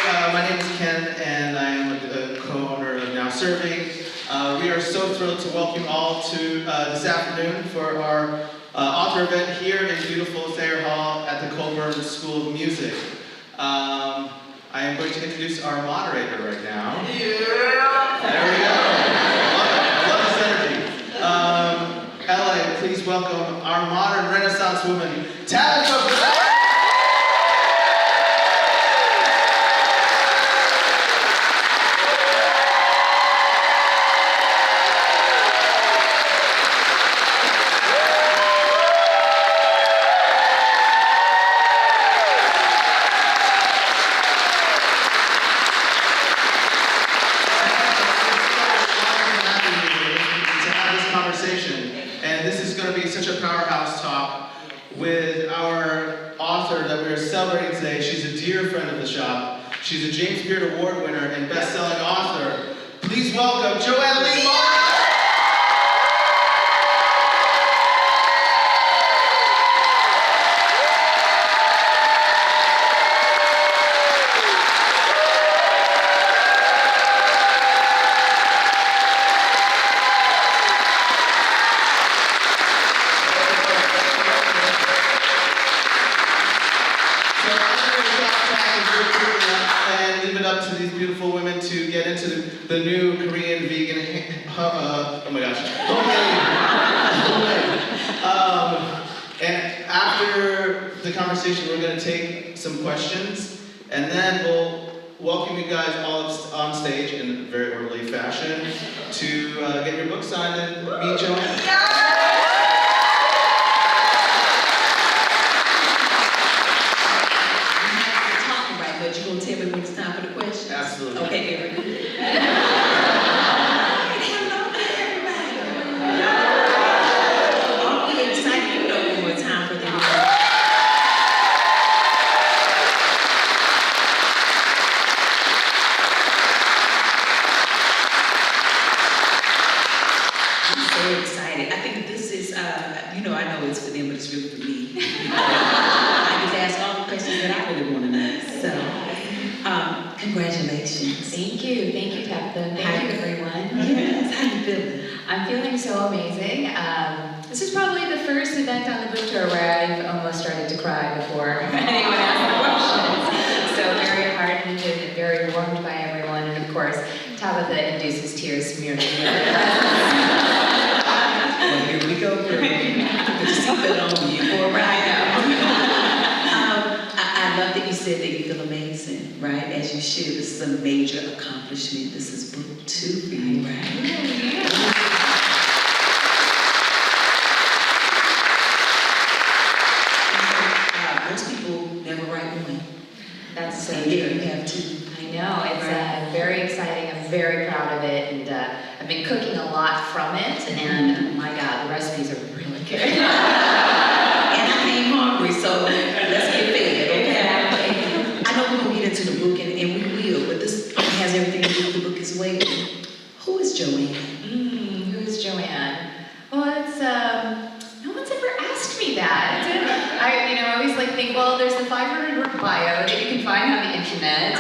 My name is Ken, and I am the co-owner of Now Serving. We are so thrilled to welcome you all to this afternoon for our author event here in beautiful Thayer Hall at the Colburn School of Music. I am going to introduce our moderator right now. Yeah. There we go. I love this energy. LA, please welcome our modern Renaissance woman, Tabitha. And this is going to be such a powerhouse talk with our author that we're celebrating today. She's a dear friend of the shop. She's a James Beard Award winner and best-selling author. Please welcome Joanne Lee Martin. And leave it up to these beautiful women to get into the new Korean vegan, oh my gosh, homemade. And after the conversation, we're going to take some questions, and then we'll welcome you guys all on stage in a very orderly fashion to get your book signed and meet Joanne. But you're going to tell me when it's time for the questions? Absolutely. Okay, very good. Hello, everybody. I'm really excited to know when it's time for the I'm so excited. I think this is, I know it's for them, but it's really for me. I just ask all the questions that I really want to know. So, congratulations. Thank you, Tabitha. Thank you, everyone. Yes, how you feeling? I'm feeling so amazing. This is probably the first event on the book tour where I've almost started to cry before anyone asked questions. So very heartened and very warmed by everyone. And of course, Tabitha induces tears smeared with her presence. Well, here we go, girl. Put your seatbelt on you for a ride. I love that you said that you feel amazing, right? As you should. This is a major accomplishment. This is book 2 for you, right? Most people never write one. That's so And true. you have 2. I know, it's very exciting. I'm very proud of it, and I've been cooking a lot from it, and oh my God, the recipes are really good. And I came hungry, so let's get fed, okay? I know we're going to get into the book, and we will, but this has everything to do with the book as well. Who is Joanne? Who is Joanne? Well, it's, no one's ever asked me that. I always think, well, there's the 500-word bio that you can find on the internet.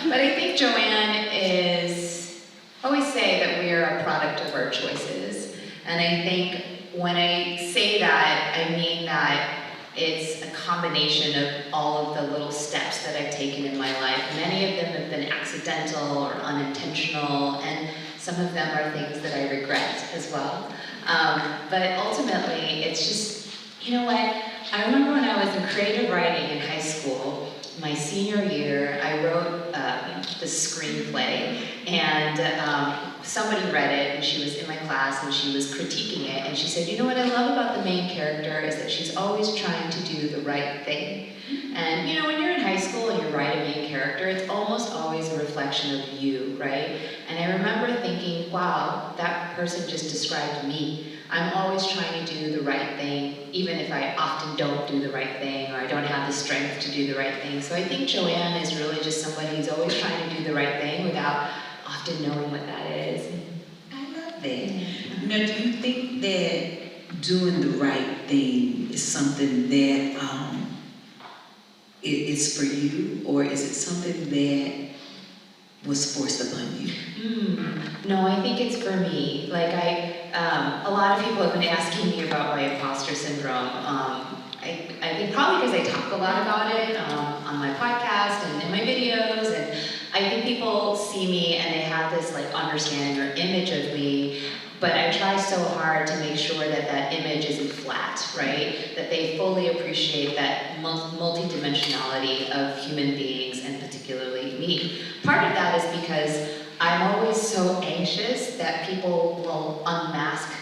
But I think Joanne is, I always say that we are a product of our choices. And I think when I say that, I mean that it's a combination of all of the little steps that I've taken in my life. Many of them have been accidental or unintentional, and some of them are things that I regret as well. But ultimately, it's just, you know what? I remember when I was in creative writing in high school, my senior year, I wrote this screenplay, and somebody read it, and she was in my class, and she was critiquing it, and she said, you know what I love about the main character is that she's always trying to do the right thing. And when you're in high school and you write a main character, it's almost always a reflection of you, right? And I remember thinking, wow, that person just described me. I'm always trying to do the right thing, even if I often don't do the right thing, or I don't have the strength to do the right thing. So I think Joanne is really just somebody who's always trying to do the right thing without often knowing what that is. I love that. Now, do you think that doing the right thing is something that it's for you, or is it something that was forced upon you? No, I think it's for me. Like a lot of people have been asking me about my imposter syndrome. I think probably because I talk a lot about it on my podcast and in my videos, and I think people see me and they have this like understanding or image of me, but I try so hard to make sure that that image isn't flat, right? That they fully appreciate that multidimensionality of human beings and particularly me. Part of that is because I'm always so anxious that people will unmask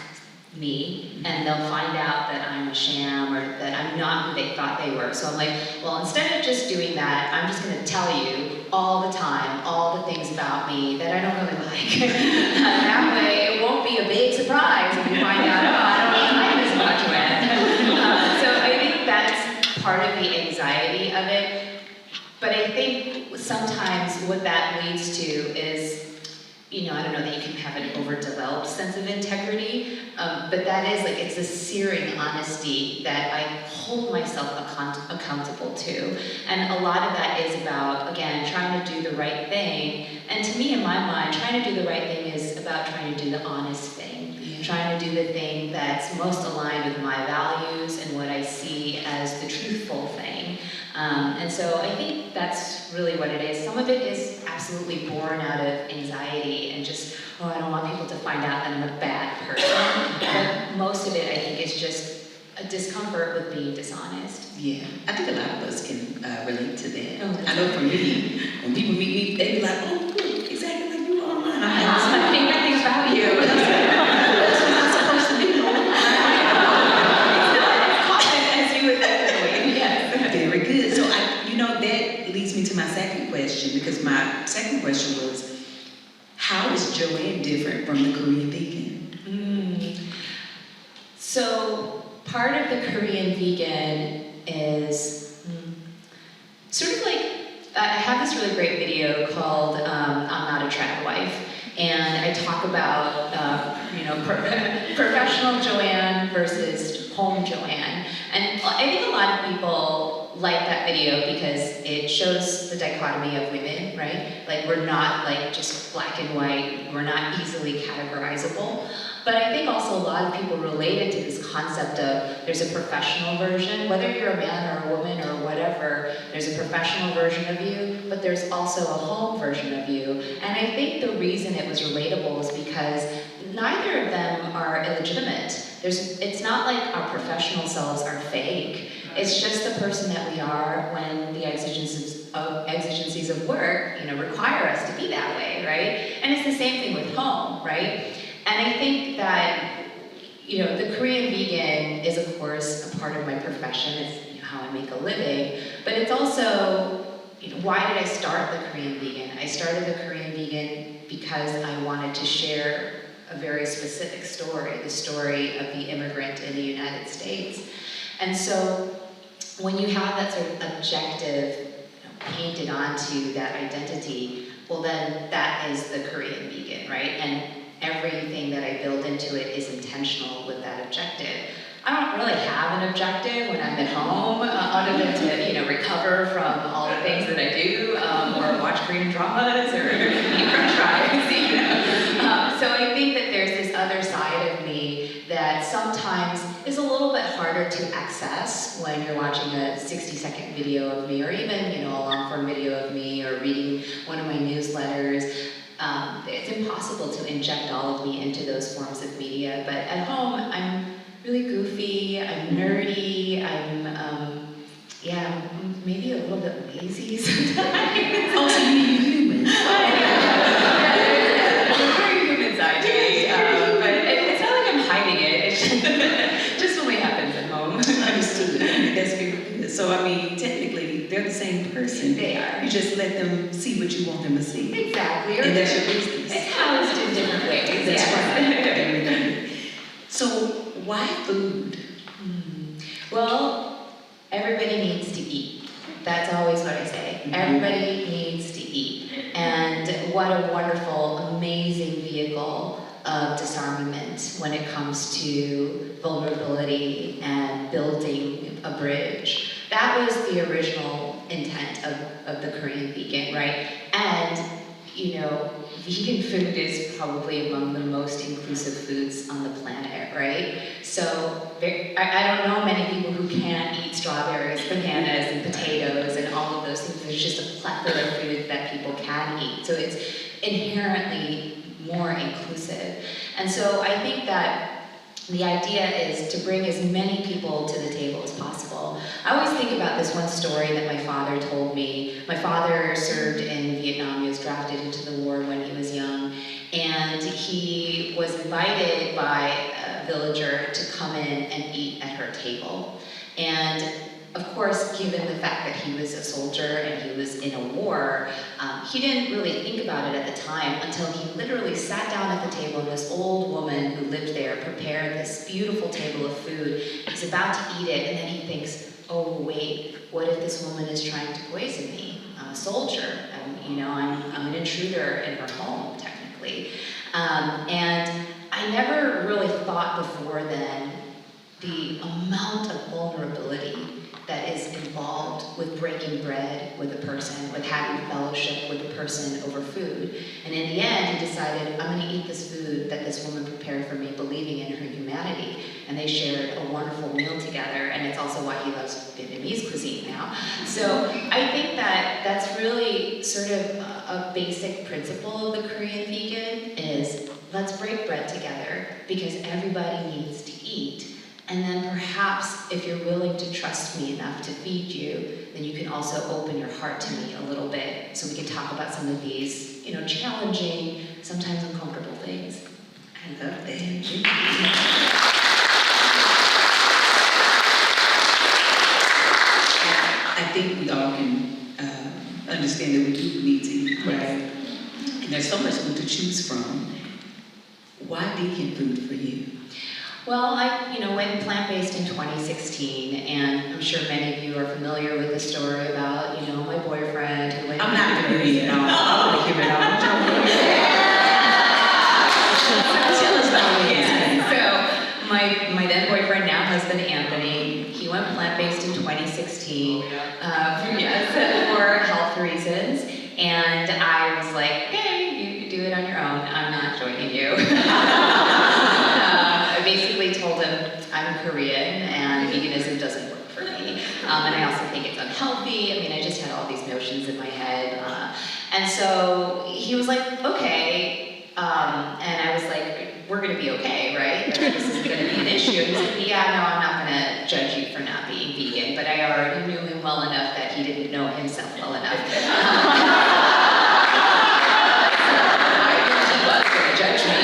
me and they'll find out that I'm a sham or that I'm not who they thought they were. So I'm like, well, instead of just doing that, I'm just going to tell you all the time, all the things about me that I don't really like. That way it won't be a big surprise when you find out, oh, I don't really like this about Joanne. So I think that's part of the anxiety of it. But I think sometimes what that leads to is, I don't know that you can have an overdeveloped sense of integrity, but that is like, it's a searing honesty that I hold myself accountable to. And a lot of that is about, again, trying to do the right thing. And to me, in my mind, trying to do the right thing is about trying to do the honest thing. Trying to do the thing that's most aligned with my values and what I see as the truthful thing. And so I think that's really what it is. Some of it is absolutely born out of anxiety and just, I don't want people to find out that I'm a bad person. But most of it, I think, is just a discomfort with being dishonest. Yeah, I think a lot of us can relate to that. I know for me, when people meet me, they be like, oh, look, exactly like you are online. I'm like, That's my favorite thing about you. That's what I'm supposed to be. As you would definitely, yes. Very good. So, that leads me to my second question, because my second question was, how is Joanne different from the Korean vegan? So, part of the Korean vegan is sort of like, I have this really great video called I'm Not a Trad Wife, and I talk about, professional Joanne versus home Joanne. And I think a lot of people like that video because it shows the dichotomy of women, right? Like, we're not like just black and white, we're not easily categorizable. But I think also a lot of people related to this concept of there's a professional version, whether you're a man or a woman or whatever, there's a professional version of you, but there's also a home version of you. And I think the reason it was relatable is because neither of them are illegitimate. It's not like our professional selves are fake. It's just the person that we are when the exigencies of work, require us to be that way, right? And it's the same thing with home, right? And I think that, the Korean vegan is, of course, a part of my profession. It's how I make a living. But it's also, why did I start the Korean vegan? I started the Korean vegan because I wanted to share a very specific story, the story of the immigrant in the United States. And so when you have that sort of objective painted onto that identity, well then that is the Korean vegan, right? And everything that I build into it is intentional with that objective. I don't really have an objective when I'm at home, other than to recover from all the things that I do, or watch Korean dramas, or eat French fries. So I think that there's this other side of me that sometimes is a little bit harder to access when you're watching a 60-second video of me, or even a long-form video of me, or reading one of my newsletters. It's impossible to inject all of me into those forms of media. But at home, I'm really goofy, I'm nerdy, I'm maybe a little bit lazy sometimes. Also, you're human. Very human side to me, but it's not like I'm hiding it. It's just only happens at home. Understood. That's very good. So, technically, they're the same person. They are. You just let them see what you want them to see. Exactly. And that's your business. It's housed in different ways. That's yes. right. So, why food? Well, everybody needs to eat. That's always what I say. Mm-hmm. Everybody needs to eat. And what a wonderful, amazing vehicle of disarmament when it comes to vulnerability and building a bridge. That was the original intent of the Korean vegan, right? And, you know, vegan food is probably among the most inclusive foods on the planet, right? So I don't know many people who can't eat strawberries, bananas, and potatoes, and all of those things. There's just a plethora of food that people can eat. So it's inherently more inclusive. And so I think that the idea is to bring as many people to the table as possible. I always think about this one story that my father told me. My father served in Vietnam. He was drafted into the war when he was young. And he was invited by a villager to come in and eat at her table. And of course, given the fact that he was a soldier and he was in a war, he didn't really think about it at the time until he literally sat down at the table and this old woman who lived there prepared this beautiful table of food. He's about to eat it and then he thinks, oh wait, what if this woman is trying to poison me? I'm a soldier, I'm an intruder in her home, technically. And I never really thought before then the amount of vulnerability that is involved with breaking bread with a person, with having fellowship with a person over food. And in the end, he decided, I'm gonna eat this food that this woman prepared for me, believing in her humanity. And they shared a wonderful meal together, and it's also why he loves Vietnamese cuisine now. So I think that that's really sort of a basic principle of the Korean vegan is let's break bread together because everybody needs to eat. And then perhaps if you're willing to trust me enough to feed you, then you can also open your heart to me a little bit so we can talk about some of these, challenging, sometimes uncomfortable things. I love that. I think we all can understand that we do need to eat, right? And there's so much food to choose from. Why vegan food for you? Well, I went plant-based in 2016, and I'm sure many of you are familiar with the story about, my boyfriend who went. I'm not familiar at all. I want to hear it all. Tell us about it. So, my then boyfriend, now husband Anthony, he went plant-based in 2016, for health reasons, and I was like, hey, you do it on your own. I'm not joining you. I basically told him I'm Korean and veganism doesn't work for me. And I also think it's unhealthy. I just had all these notions in my head. And so he was like, okay. And I was like, we're going to be okay, right? This isn't going to be an issue. And he's like, yeah, no, I'm not going to judge you for not being vegan. But I already knew him well enough that he didn't know himself well enough. He was going to judge me.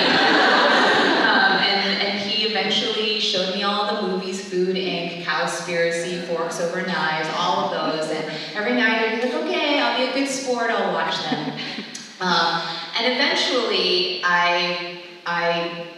Eventually showed me all the movies, Food Inc., Cowspiracy, Forks Over Knives, all of those, and every night I'd be like, okay, I'll be a good sport, I'll watch them. And eventually I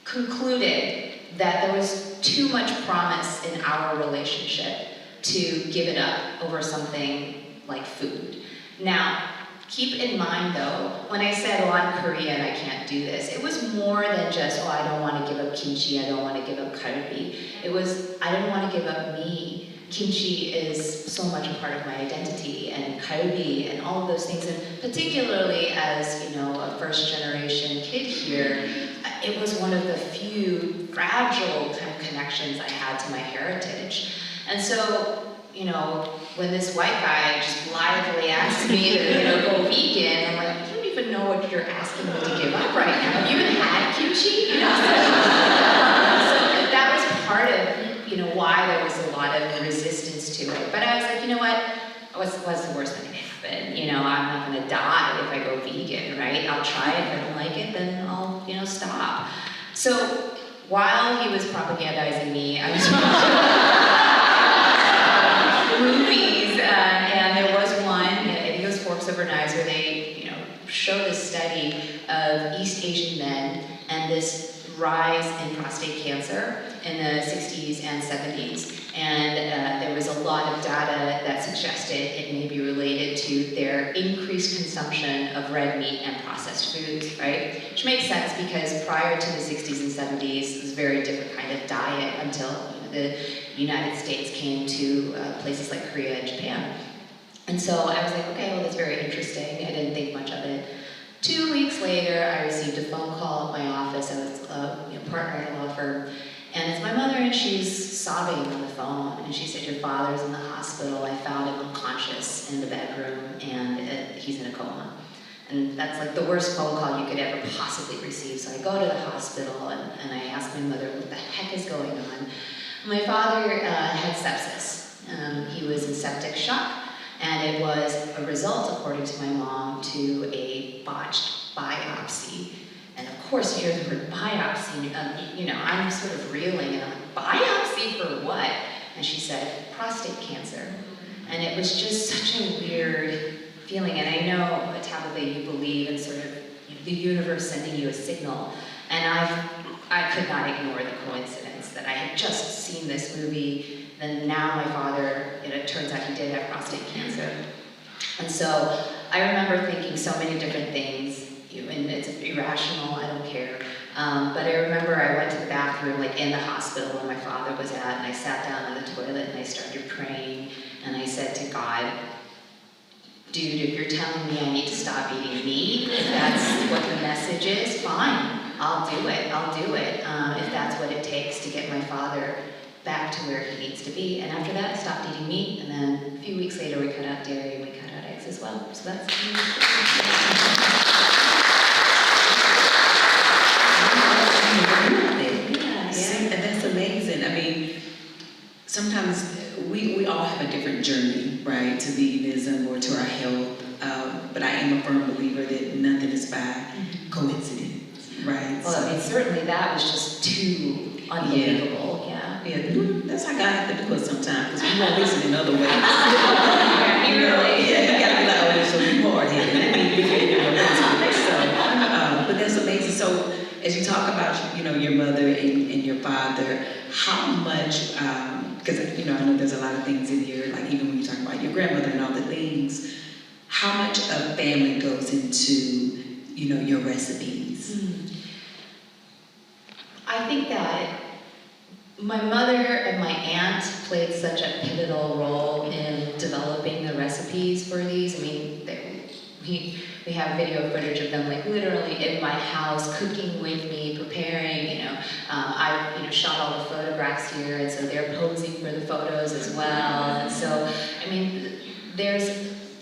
concluded that there was too much promise in our relationship to give it up over something like food. Now, keep in mind though, when I said, I'm Korean, I can't do this, it was more than just, I don't want to give up kimchi, I don't want to give up kalbi. It was, I didn't want to give up me. Kimchi is so much a part of my identity, and kalbi, and all of those things, and particularly as, a first-generation kid here, it was one of the few fragile kind of connections I had to my heritage. And so, when this white guy just blithely asked me to go vegan, I'm like, you don't even know what you're asking me to give up right now. Have you even had kimchi? So that was part of, why there was a lot of resistance to it. But I was like, you know what? What's the worst that can happen? I'm not going to die if I go vegan, right? I'll try it. If I don't like it, then I'll, stop. So while he was propagandizing me, I was movies, and there was one, I think it was Forks Over Knives, where they, showed a study of East Asian men and this rise in prostate cancer in the 60s and 70s. And there was a lot of data that suggested it may be related to their increased consumption of red meat and processed foods, right? Which makes sense because prior to the 60s and 70s, it was a very different kind of diet until the United States came to places like Korea and Japan. And so I was like, okay, well, that's very interesting. I didn't think much of it. 2 weeks later, I received a phone call at my office. I was a partner at a law firm. And it's my mother, and she's sobbing on the phone. And she said, your father's in the hospital. I found him unconscious in the bedroom, and he's in a coma. And that's like the worst phone call you could ever possibly receive. So I go to the hospital, and I ask my mother, what the heck is going on? My father had sepsis. He was in septic shock. And it was a result, according to my mom, to a botched biopsy. And of course, you hear the word biopsy, I'm sort of reeling, and I'm like, biopsy for what? And she said, prostate cancer. And it was just such a weird feeling. And I know, Tabitha, you believe in sort of the universe sending you a signal. And I could not ignore the coincidence that I had just seen this movie. And now my father, it turns out he did have prostate cancer. And so I remember thinking so many different things, and it's irrational, I don't care. But I remember I went to the bathroom, like in the hospital where my father was at, and I sat down on the toilet and I started praying, and I said to God, dude, if you're telling me I need to stop eating meat, if that's what the message is, fine, I'll do it. If that's what it takes to get my father back to where he needs to be. And after that, I stopped eating meat, and then a few weeks later, we cut out dairy and we cut out eggs as well. So that's See, and that's amazing. I mean, sometimes we all have a different journey, right, to veganism or to our health. But I am a firm believer that nothing is by coincidence, right? well, I mean, certainly that was just too unbelievable. Yeah. Yeah, that's how God has to do it sometimes, because we won't listen in other ways. Yeah, he really. Yeah, you gotta be like, oh, so you hard-headed. Let me defend your principles. So, but that's amazing. So, as you talk about, your mother and your father, how much, because, I know there's a lot of things in here, like even when you talk about your grandmother and all the things, how much of family goes into, your recipes? I think that my mother and my aunt played such a pivotal role in developing the recipes for these. I mean, we have video footage of them, like literally in my house, cooking with me, preparing. I shot all the photographs here, and so they're posing for the photos as well. And so, I mean, there's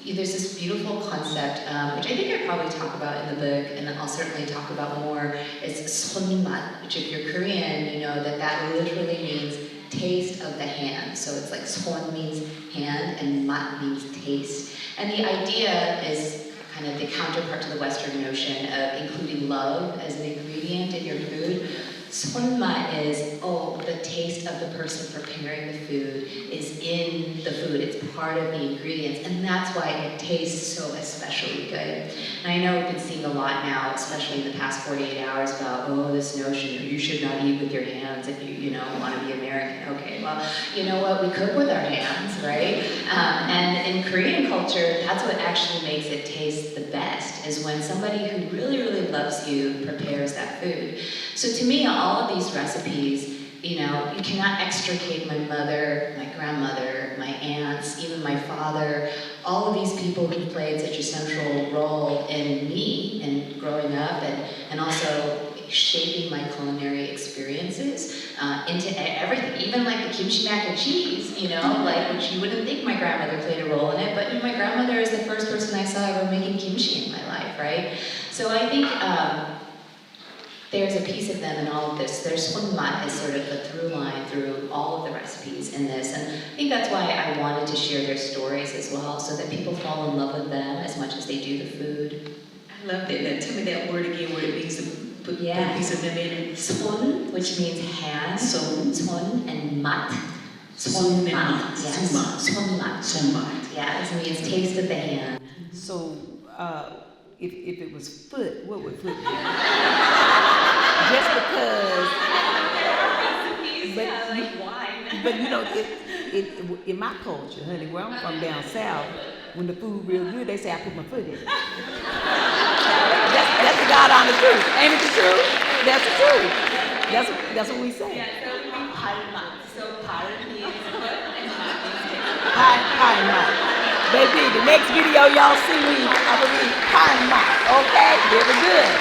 this beautiful concept, which I think I probably talk about in the book, and then I'll certainly talk about more. It's sonmat, which if you're Korean, you know that literally means taste of the hand. So it's like son means hand, and mat means taste. And the idea is kind of the counterpart to the Western notion of including love as an ingredient in your food. Sonma is, the taste of the person preparing the food is in the food. It's part of the ingredients, and that's why it tastes so especially good. And I know we've been seeing a lot now, especially in the past 48 hours, about, this notion that you should not eat with your hands if you want to be American. Okay, well, you know what? We cook with our hands, right? And in Korean culture, that's what actually makes it taste the best, is when somebody who really, really loves you prepares that food. So to me, all of these recipes, you cannot extricate my mother, my grandmother, my aunts, even my father, all of these people who played such a central role in me and growing up, and also shaping my culinary experiences into everything, even like the kimchi mac and cheese, which you wouldn't think my grandmother played a role in it, but my grandmother is the first person I saw ever making kimchi in my life, right? So I think there's a piece of them in all of this. There's sonmat as sort of the through line through all of the recipes in this, and I think that's why I wanted to share their stories as well, so that people fall in love with them as much as they do the food. I love that. Now, tell me that word again, what it means to put a piece of them in it. Son, which means hand. Son and mat. Son and mat. Yes. Sonmat. Sonmat. Yeah, it means taste of the hand. So, if it was foot, what would foot be? Just because. But in my culture, honey, where I'm from down south, when the food real good, they say I put my foot in it. That's the God honest truth. Ain't it the truth? That's the truth. That's what we say. Yeah, so we mean So par means foot and mat means taste. Pie and mat. Baby, the next video y'all see me, I'm gonna be fine now, okay? Very good.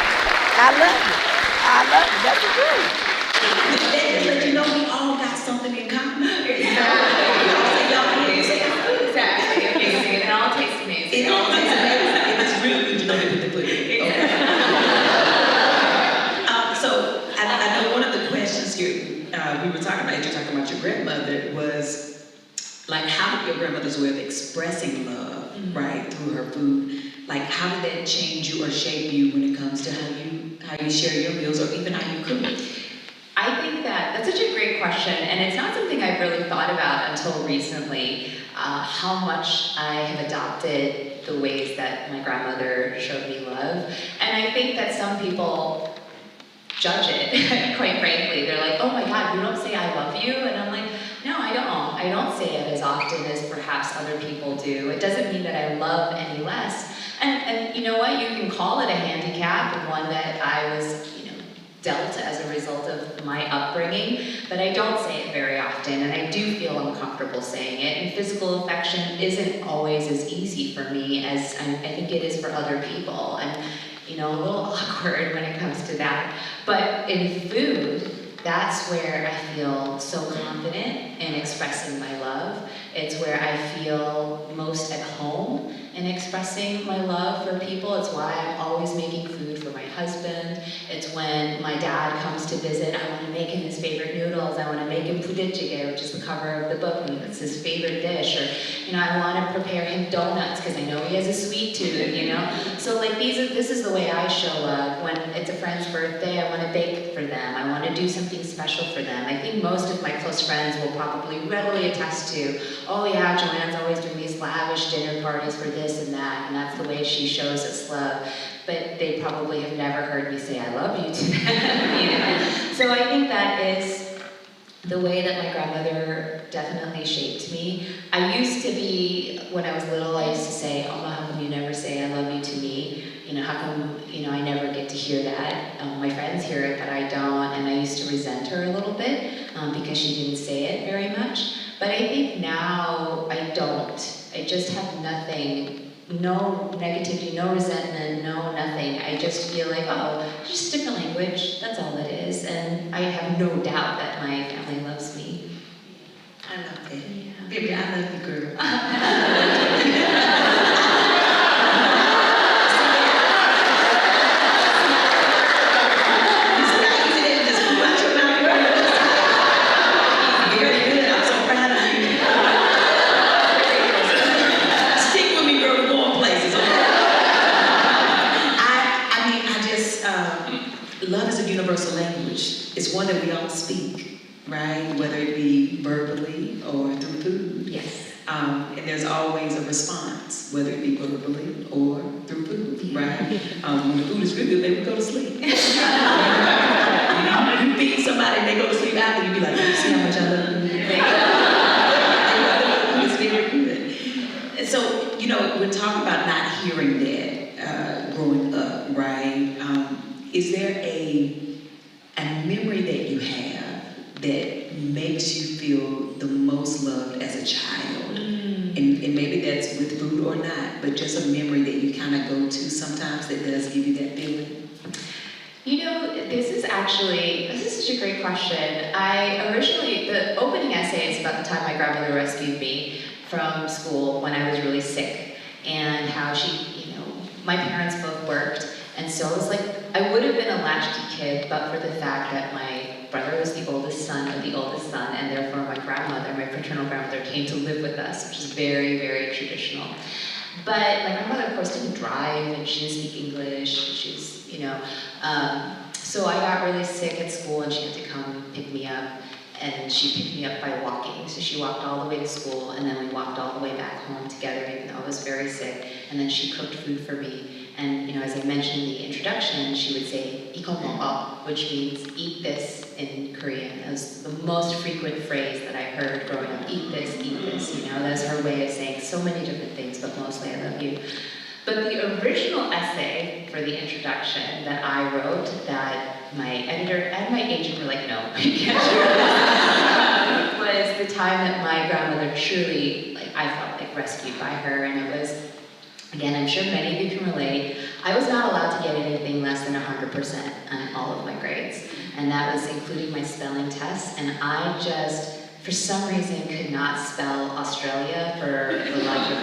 I love it. I love it. That's the truth. That just let you know we all got something in common. Exactly. Amazing. It all tastes amazing. It all tastes amazing. And it's really good to know they put the pudding. Okay. So I know one of the questions here we were talking about, you're talking about your grandmother, was like, how did your grandmother's way of expressing love, right, through her food, like how did that change you or shape you when it comes to how you share your meals or even how you cook? I think that's such a great question, and it's not something I've really thought about until recently, how much I have adopted the ways that my grandmother showed me love. And I think that some people judge it, quite frankly. They're like, oh my God, you don't say I love you? And I'm like, no, I don't. I don't say it as often as perhaps other people do. It doesn't mean that I love any less. And you know what? You can call it a handicap, and one that I was, dealt as a result of my upbringing, but I don't say it very often, and I do feel uncomfortable saying it. And physical affection isn't always as easy for me as I think it is for other people. And a little awkward when it comes to that. But in food, that's where I feel so confident in expressing my love. It's where I feel most at home in expressing my love for people. It's why I'm always making food for my husband. It's when my dad comes to visit, I want to make him his favorite noodles. I want to make him puditjige, which is the cover of the book, and it's his favorite dish. Or, I want to prepare him donuts because I know he has a sweet tooth, So like this is the way I show love. When it's a friend's birthday, I want to bake for them. I want to do something special for them. I think most of my close friends will probably readily attest to, oh yeah, Joanne's always doing these lavish dinner parties for this and that, and that's the way she shows us love. But they probably have never heard me say I love you to them. So I think that is the way that my grandmother definitely shaped me. I used to be, when I was little, I used to say, oh, how come you never say I love you to me? How come, I never get to hear that? My friends hear it, but I don't, and I used to resent her a little bit because she didn't say it very much. But I think now I don't. I just have nothing, no negativity, no resentment, no nothing. I just feel like, oh, just a different language, that's all it is. And I have no doubt that my family loves me. I love that. Yeah. Baby, I love you, girl. Love is a universal language. It's one that we all speak, right? Whether it be verbally or through food. Yes. And there's always a response, whether it be verbally or through food, right? When the food is really good, they would go to sleep. You feed somebody and they go to sleep after, you be like, you see how much I love you? It's very good. And so, we're talking about not hearing that growing up, right? Is there a memory that you have that makes you feel the most loved as a child? And maybe that's with food or not, but just a memory that you kind of go to sometimes that does give you that feeling? This is such a great question. The opening essay is about the time my grandmother rescued me from school when I was really sick, and how she, my parents both worked. And so it was like, I would have been a latchkey kid, but for the fact that my brother was the oldest son of the oldest son, and therefore my paternal grandmother, came to live with us, which is very, very traditional. But my grandmother, of course, didn't drive, and she didn't speak English, and she's, so I got really sick at school, and she had to come pick me up, and she picked me up by walking. So she walked all the way to school, and then we walked all the way back home together, even though I was very sick, and then she cooked food for me. And as I mentioned in the introduction, she would say "iko mo," which means "eat this" in Korean. That was the most frequent phrase that I heard growing up. Eat this, eat this. That was her way of saying so many different things, but mostly "I love you." But the original essay for the introduction that I wrote, that my editor and my agent were like, "No, you can't share this," was the time that my grandmother truly, I felt like like rescued by her, and it was, again, I'm sure many of you can relate. I was not allowed to get anything less than 100% on all of my grades, and that was including my spelling tests, and I just, for some reason, could not spell Australia for the life of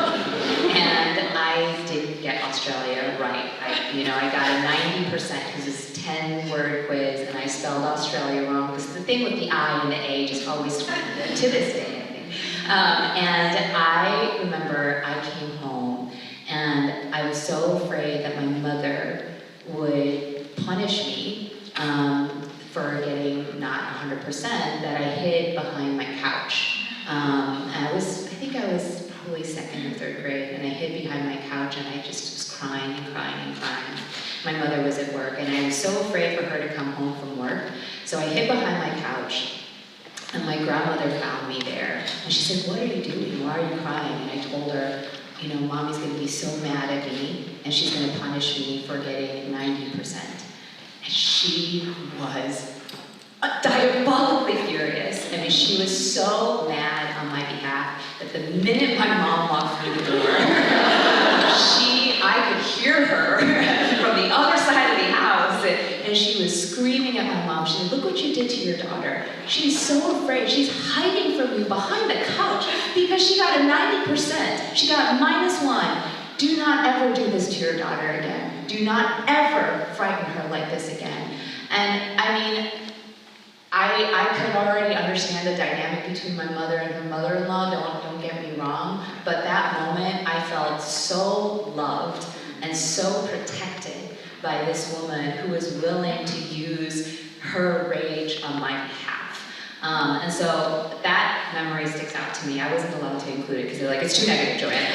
me. And I didn't get Australia right. I got a 90% because it's a 10-word quiz, and I spelled Australia wrong, because the thing with the I and the A just always, to this day, I think. And I remember I came home, and I was so afraid that my mother would punish me for getting not 100%, that I hid behind my couch. And I think I was probably 2nd or 3rd grade, and I hid behind my couch, and I just was crying and crying and crying. My mother was at work, and I was so afraid for her to come home from work, so I hid behind my couch, and my grandmother found me there, and she said, "What are you doing? Why are you crying?" And I told her, Mommy's gonna be so mad at me, and she's gonna punish me for getting 90%. And she was diabolically furious. I mean, she was so mad on my behalf that the minute my mom walked through the door, I could hear her from the other side of the house, and she was screaming at my mom. She said, "Look what you did to your daughter. She's so afraid. She's hiding from you behind the couch because she got a 90%. She got -1. Do not ever do this to your daughter again. Do not ever frighten her like this again." And I mean, I could already understand the dynamic between my mother and her mother-in-law, don't get me wrong, but that moment I felt so loved and so protected by this woman who was willing to use her rage on my behalf. And so that memory sticks out to me. I wasn't allowed to include it because they're like, "It's too negative, Joanne."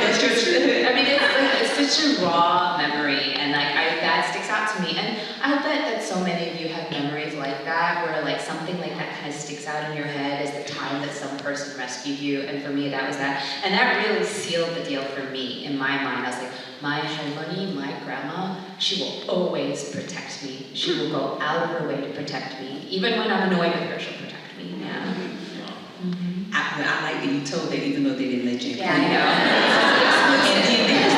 That's just, I mean, it's such a raw memory, and that sticks out to me. And I bet that so many of you have memories like that, where like something like that kind of sticks out in your head as the time that some person rescued you. And for me, that was that. And that really sealed the deal for me in my mind. I was like, my halmoni, my grandma, she will always protect me. She will go out of her way to protect me. Even when I'm annoyed with her, she'll protect me. Yeah. Mm-hmm. I like that you told that even though they didn't let you. Yeah, I know. And then there's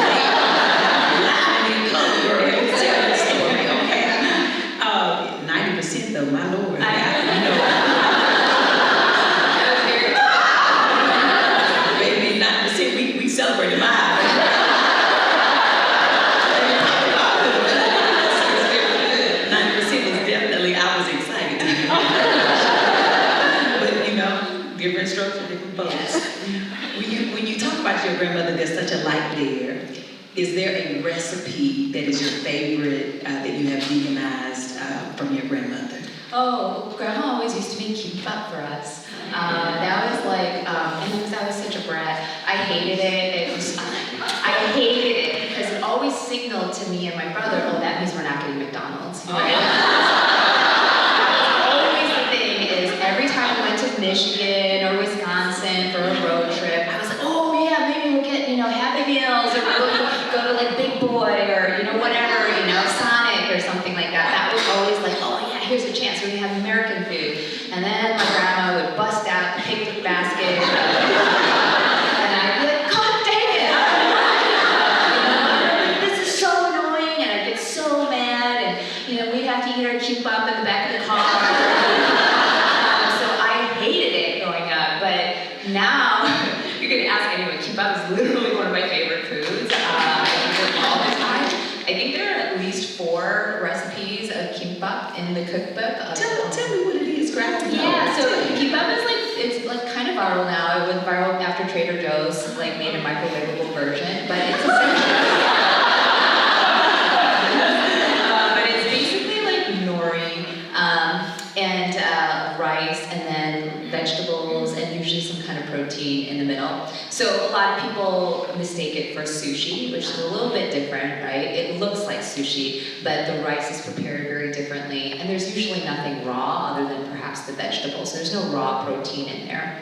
line and color, girl. Let me tell you the story, okay? 90% though, my lord. Baby, 90%, we celebrated my house. 90% was definitely, I was excited. But different strokes for different folks. When you talk about your grandmother, there's such a light there. Is there a recipe that is your favorite that you have veganized from your grandmother? Oh, Grandma always used to make kimbap for us. That was like, and because I was such a brat, I hated it. I hated it because it always signaled to me and my brother, "Oh, that means we're not getting McDonald's." Right? Always the thing is, every time we went to Michigan or Wisconsin for a road trip, I was like, "Oh yeah, maybe we'll get Happy Meals, or we'll go to like Big Boy, or whatever, Sonic or something like that." That was always like, "Oh yeah, here's a chance we can have American food." And then my grandma would bust out the picnic basket, and I'd be like, "God dang it! This is so annoying," and I'd get so mad, and we'd have to eat our kimbap in the back of the car. So I hated it growing up, but now you're gonna ask anyone. Kimbap is literally one of my favorite foods. I eat it all the time. I think there are at least 4 recipes of kimbap in the cookbook. Tell me what it is, Grandma. Yeah, so kimbap is it's kind of viral now. It went viral after Trader Joe's made a microwavable version, but it's essentially but it's basically like nori and rice, and then vegetables, and usually some kind of protein in the middle. So a lot of people mistake it for sushi, which is a little bit different, right? It looks like sushi, but the rice is prepared very differently, and there's usually nothing raw other than perhaps the vegetables. There's no raw protein in there.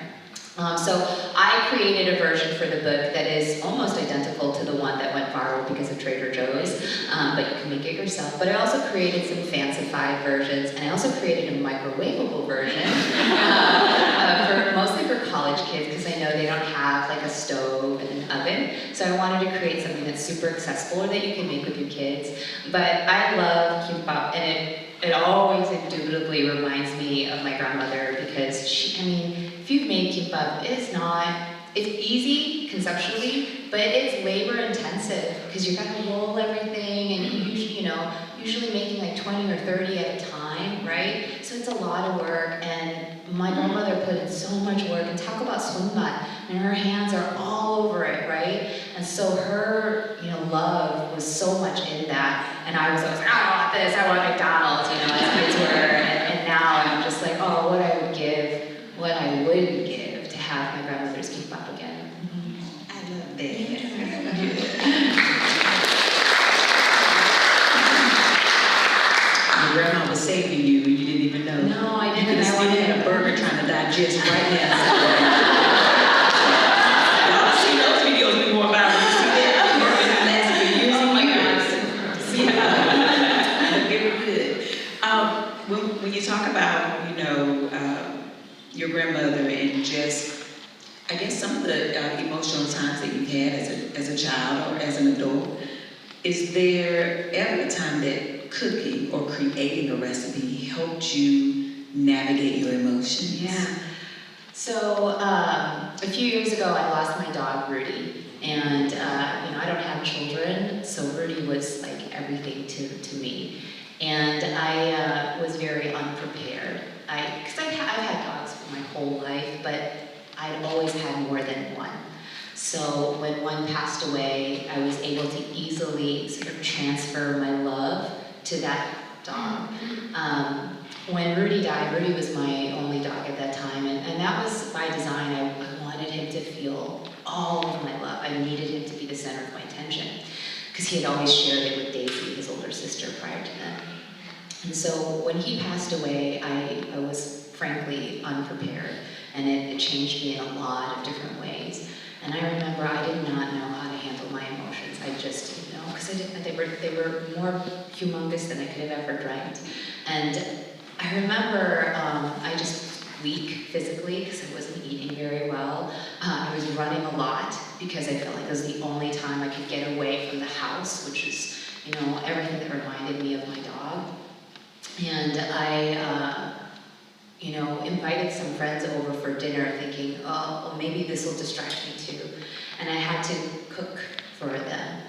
So I created a version for the book that is almost identical to the one that went viral because of Trader Joe's, but you can make it yourself. But I also created some fancified versions, and I also created a microwavable version, mostly for college kids, stove and an oven. So I wanted to create something that's super accessible or that you can make with your kids. But I love kimbap, and it always indubitably reminds me of my grandmother because if you've made kimbap, it's easy conceptually, but it's labor intensive because you gotta roll everything and usually making like 20 or 30 at a time, right? So it's a lot of work, and my grandmother put in so much work, and talk about sunmat, and her hands are all over it, right? And so her, love was so much in that, and I was always like, I want this, I want McDonald's, as kids were, and now I'm just like, oh, what I wouldn't give to have my grandmother's kimbap again. I love that. Your grandma was saving you and you didn't even know. No, I You didn't. could have I still had a burger trying to digest right now. Y'all see those videos be more viral. You see that? Burgers lasting for years Oh my and years. Yeah. Very good. When you talk about, your grandmother and just, I guess, some of the emotional times that you've had as a child or as an adult, is there ever a time that cooking or creating a recipe helped you navigate your emotions? Yeah. So a few years ago, I lost my dog, Rudy. And, I don't have children, so Rudy was like everything to me. And I was very unprepared. Because I've had dogs for my whole life, but I'd always had more than one. So when one passed away, I was able to easily sort of transfer my love to that dog. When Rudy died, Rudy was my only dog at that time, and that was by design. I wanted him to feel all of my love. I needed him to be the center of my attention, because he had always shared it with Daisy, his older sister, prior to that. And so when he passed away, I was frankly unprepared, and it changed me in a lot of different ways. And I remember I did not know how to handle my emotions. I just didn't know, because they were more humongous than I could have ever dreamt. And I remember I just was weak physically because I wasn't eating very well. I was running a lot because I felt like it was the only time I could get away from the house, which is, everything that reminded me of my dog. And I, invited some friends over for dinner thinking, oh, well, maybe this will distract me too. And I had to cook for them.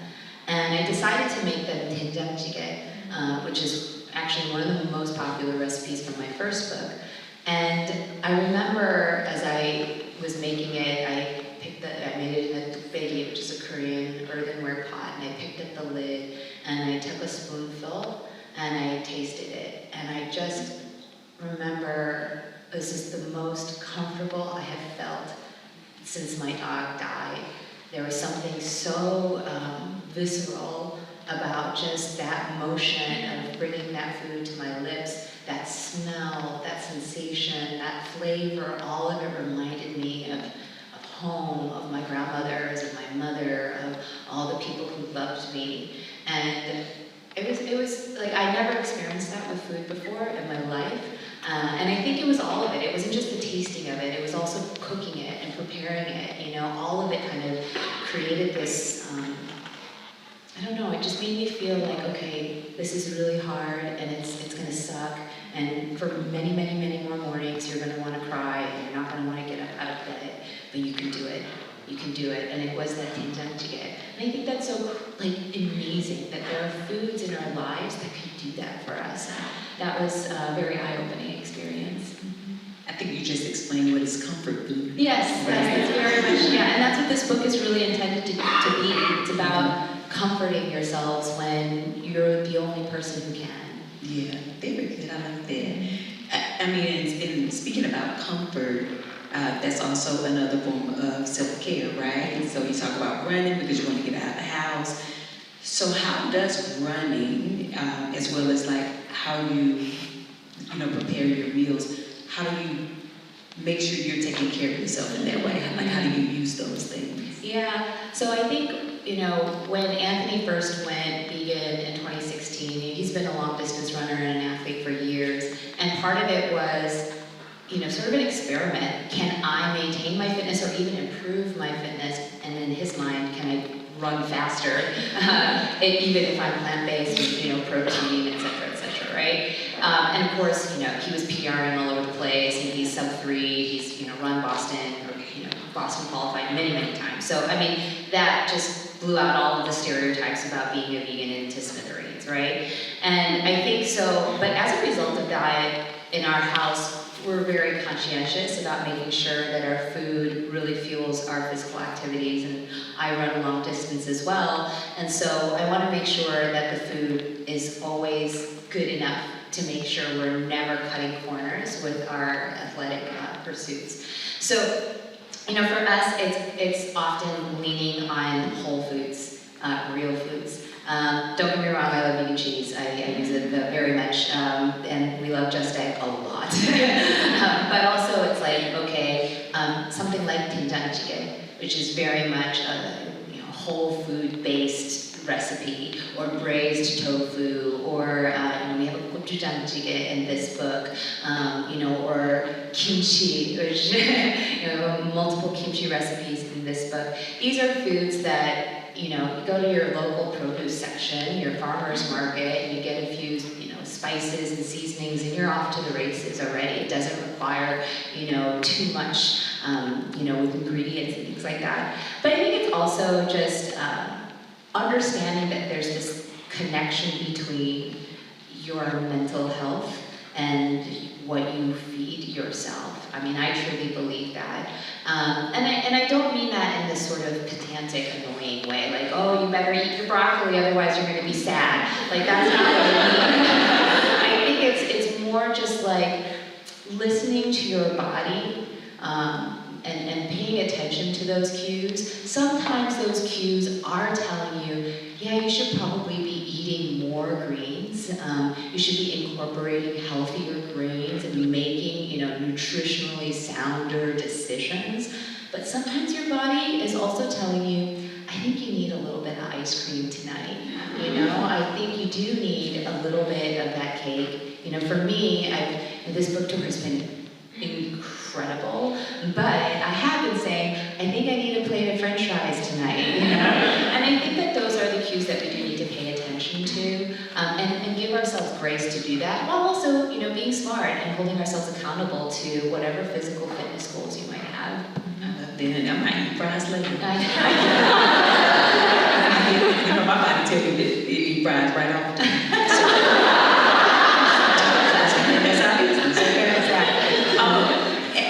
And I decided to make them 된장찌개, which is actually one of the most popular recipes from my first book. And I remember as I was making it, I made it in a tukbegi, which is a Korean earthenware pot, and I picked up the lid, and I took a spoonful, and I tasted it. And I just remember this is the most comfortable I have felt since my dog died. There was something so visceral about just that motion of bringing that food to my lips, that smell, that sensation, that flavor, all of it reminded me of home, of my grandmothers, of my mother, of all the people who loved me. And it was like I never experienced that with food before in my life. And I think it was all of it. It wasn't just the tasting of it, it was also cooking it and preparing it. All of it kind of created this, I don't know, it just made me feel like, okay, this is really hard and it's gonna suck. And for many, many, many more mornings, you're gonna wanna cry and you're not gonna wanna get up out of bed, but you can do it. You can do it. And it was that 된장찌개. And I think that's so amazing that there are foods in our lives that can do that for us. That was a very eye-opening experience. I think you just explained what is comfort food. Yes, that's very much, yeah. And that's what this book is really intended to be. It's about comforting yourselves when you're the only person who can. Yeah, very good. I like that. I mean, and speaking about comfort, that's also another form of self-care, right? And so you talk about running because you want to get out of the house. So how does running, as well as like how you prepare your meals, how do you make sure you're taking care of yourself in that way? Like how do you use those things? Yeah, so I think, when Anthony first went vegan in 2016, he's been a long distance runner and an athlete for years. And part of it was sort of an experiment. Can I maintain my fitness or even improve my fitness? And in his mind, can I run faster, even if I'm plant-based, protein, et cetera, right? And of course, he was PRing all over the place, and he's sub-3, he's, run Boston, or, Boston qualified many, many times. So, I mean, that just blew out all of the stereotypes about being a vegan into smithereens, right? And I think so, but as a result of that, in our house, we're very conscientious about making sure that our food really fuels our physical activities, and I run long distance as well, and so I want to make sure that the food is always good enough to make sure we're never cutting corners with our athletic pursuits. So, for us, it's often leaning on whole foods, real foods. Don't get me wrong, I love vegan cheese. I use it very much, and we love Just Egg a lot. But also it's like, okay, something like 된장찌개, which is very much a whole food based recipe, or braised tofu, or we have a gochujang-jjigae in this book, or kimchi, which multiple kimchi recipes in this book. These are foods that you go to your local produce section, your farmer's market, and you get a few spices and seasonings, and you're off to the races already. It doesn't require too much with ingredients and things like that. But I think it's also just understanding that there's this connection between your mental health and what you feed yourself. I mean, I truly believe that. And I don't mean that in this sort of pedantic, annoying way, like, oh, you better eat your broccoli, otherwise you're gonna be sad. Like, that's not what I mean. I think it's more just like listening to your body, and paying attention to those cues. Sometimes those cues are telling you, yeah, you should probably be eating more greens. You should be incorporating healthier grains and making, nutritionally sounder decisions. But sometimes your body is also telling you, I think you need a little bit of ice cream tonight. I think you do need a little bit of that cake. For me, this book tour has been incredible, but I have been saying, I think I need a plate of French fries tonight, And I think that those are the cues that we do need to pay attention to, and give ourselves grace to do that, while also, being smart and holding ourselves accountable to whatever physical fitness goals you might have. Then I might eat fries later. I My body tell me to eat fries right off. That's how it is.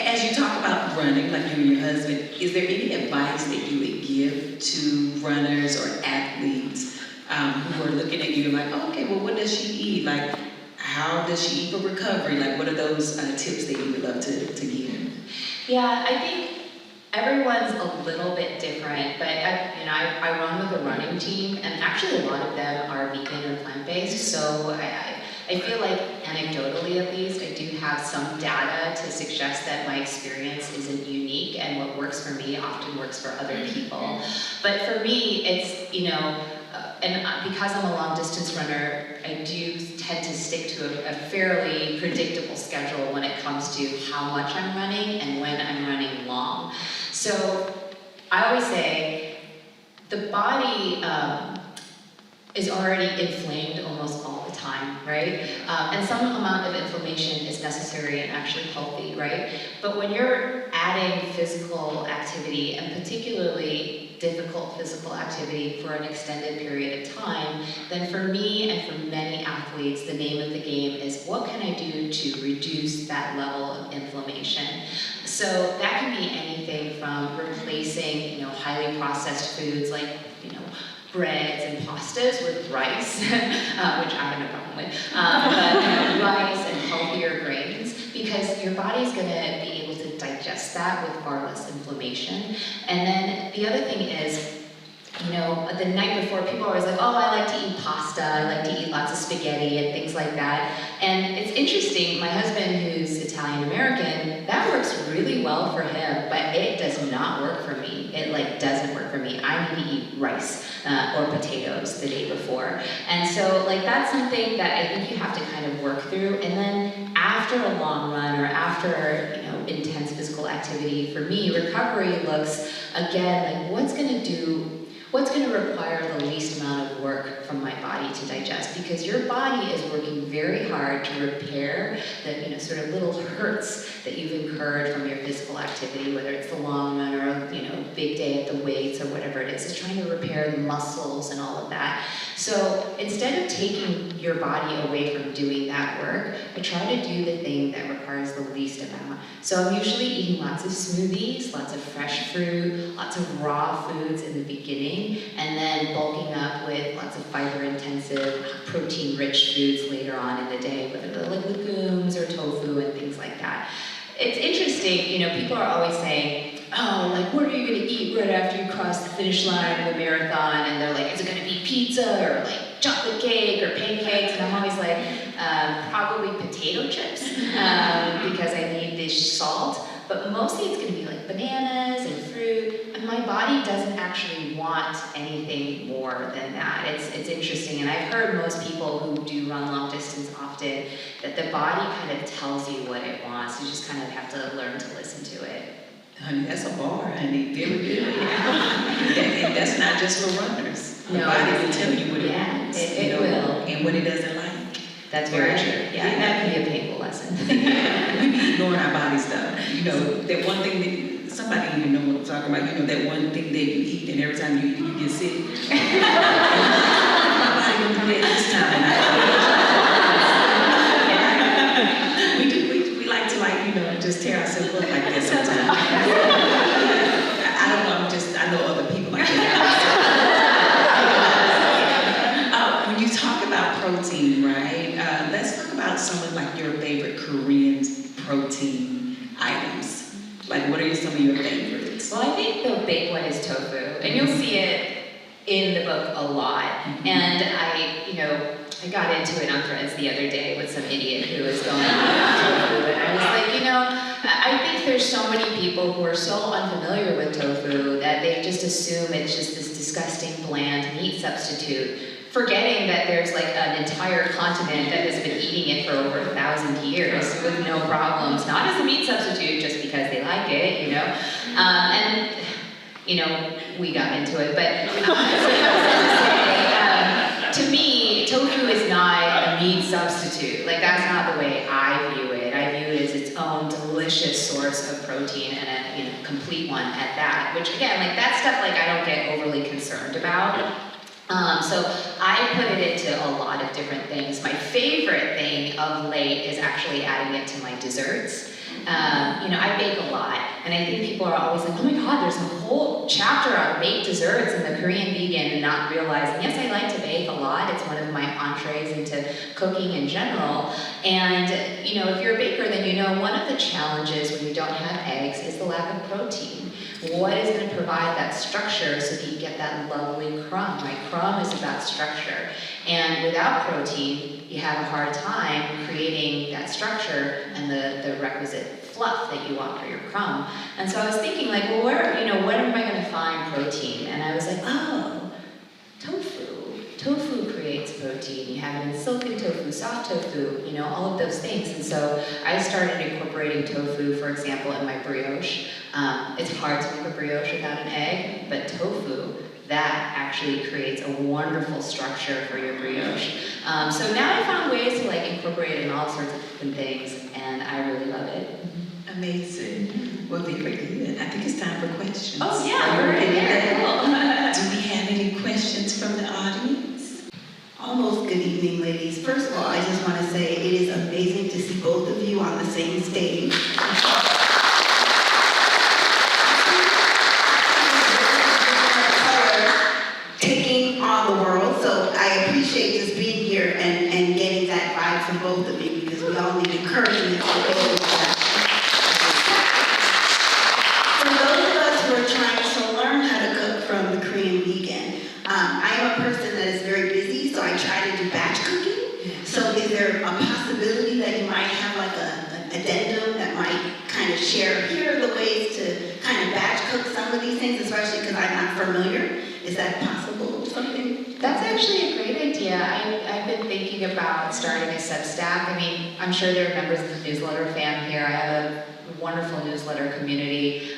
As you talk about running, like you and your husband, is there any advice that you would give to runners or athletes who are looking at you and like, oh, okay, well, what does she eat? Like, how does she eat for recovery? Like, what are those tips that you would love to give? Yeah, I think everyone's a little bit different, but I run with a running team, and actually a lot of them are vegan or plant-based, so I feel like anecdotally at least, I do have some data to suggest that my experience isn't unique, and what works for me often works for other people. But for me, it's, and because I'm a long distance runner, I do tend to stick to a fairly predictable schedule when it comes to how much I'm running and when I'm running long. So I always say the body is already inflamed almost all the time, right? And some amount of inflammation is necessary and actually healthy, right? But when you're adding physical activity, and particularly difficult physical activity for an extended period of time, then for me and for many athletes, the name of the game is what can I do to reduce that level of inflammation? So that can be anything from replacing, highly processed foods like, breads and pastas with rice, which I have no problem with, but rice and healthier grains, because your body's gonna be able to digest that with far less inflammation. And then the other thing is, the night before, people are always like, oh, I like to eat pasta, I like to eat lots of spaghetti and things like that. And it's interesting, my husband, who's Italian-American, that works really well for him, but it does not work for me. It doesn't work for me. I need to eat rice or potatoes the day before. And so that's something that I think you have to kind of work through. And then after after a long run or after, intense physical activity, for me, recovery looks, again, like what's going to require the least amount of work from my body to digest, because your body is working very hard to repair the sort of little hurts that you've incurred from your physical activity, whether it's the long run or big day at the weights or whatever it is. It's trying to repair the muscles and all of that. So instead of taking your body away from doing that work, I try to do the thing that requires the least amount. So I'm usually eating lots of smoothies, lots of fresh fruit, lots of raw foods in the beginning, and then bulking up with lots of fiber-intensive, protein-rich foods later on in the day, whether they're like legumes or tofu and things like that. It's interesting, people are always saying, oh, like, what are you going to eat right after you cross the finish line of a marathon? And they're like, is it going to be pizza or like chocolate cake or pancakes? And I'm always like, probably potato chips because I need this salt. But mostly it's going to be like bananas and fruit. And my body doesn't actually want anything more than that. It's interesting. And I've heard most people who do run long distance often that the body kind of tells you what it wants. You just kind of have to learn to listen to it. Honey, that's a bar, honey. Very good. And that's not just for runners. The No, body will tell you what it wants. It will. And what it doesn't like. That's very true. Yeah, that can be a painful lesson. We be ignoring our bodies though. That one thing that somebody even know what I'm talking about. That one thing that you eat and every time you eat you get sick. My body gonna do that this time. We like to just tear ourselves up like that sometimes. I don't know, I know other people like that. When you talk about protein, right? Let's talk about some of like your favorite Korean protein items. Like, what are some of your favorites? Well, I think the big one is tofu, and you'll see it in the book a lot. Mm-hmm. And I got into it on Threads the other day with some idiot who was going on about tofu, and I was like, I think there's so many people who are so unfamiliar with tofu that they just assume it's just this disgusting, bland meat substitute, forgetting that there's like an entire continent that has been eating it for over 1,000 years with no problems, not as a meat substitute, just because they like it, we got into it, but to me, tofu is not a meat substitute. Like, that's not the way I view it. I view it as its own delicious source of protein and a complete one at that, which again, like that stuff, like I don't get overly concerned about. So I put it into a lot of different things. My favorite thing of late is actually adding it to my desserts. I bake a lot, and I think people are always like, oh my God, there's a whole chapter on baked desserts in the Korean Vegan, and not realizing, yes, I like to bake a lot. It's one of my entrees into cooking in general. And, if you're a baker, then one of the challenges when you don't have eggs is the lack of protein. What is going to provide that structure so that you get that lovely crumb, right? Crumb is about structure. And without protein, you have a hard time creating that structure and the requisite fluff that you want for your crumb. And so I was thinking like, well, where am I going to find protein? And I was like, oh, tofu. Tofu creates protein. You have it in silken tofu, soft tofu, all of those things. And so I started incorporating tofu, for example, in my brioche. It's hard to make a brioche without an egg, but tofu, that actually creates a wonderful structure for your brioche. So now I found ways to incorporate it in all sorts of different things, and I really love it. Amazing. Well, very good. I think it's time for questions. Oh yeah, we're right there. Cool. Do we have any questions from the audience? Almost good evening, ladies. First of all, I just want to say it is amazing to see both of you on the same stage. Taking on the world, so I appreciate just being here and getting that vibe from both of you, because we all need encouragement to go with that. For those of us who are trying to learn how to cook from the Korean Vegan, I am a person that is very busy, so I try to do batch cooking. So is there a possibility that you might have like an addendum that might kind of share, here are the ways to kind of batch cook some of these things, especially because I'm not familiar? Is that possible, something? That's actually a great idea. I've been thinking about starting a Substack. I mean, I'm sure there are members of the newsletter fam here. I have a wonderful newsletter community,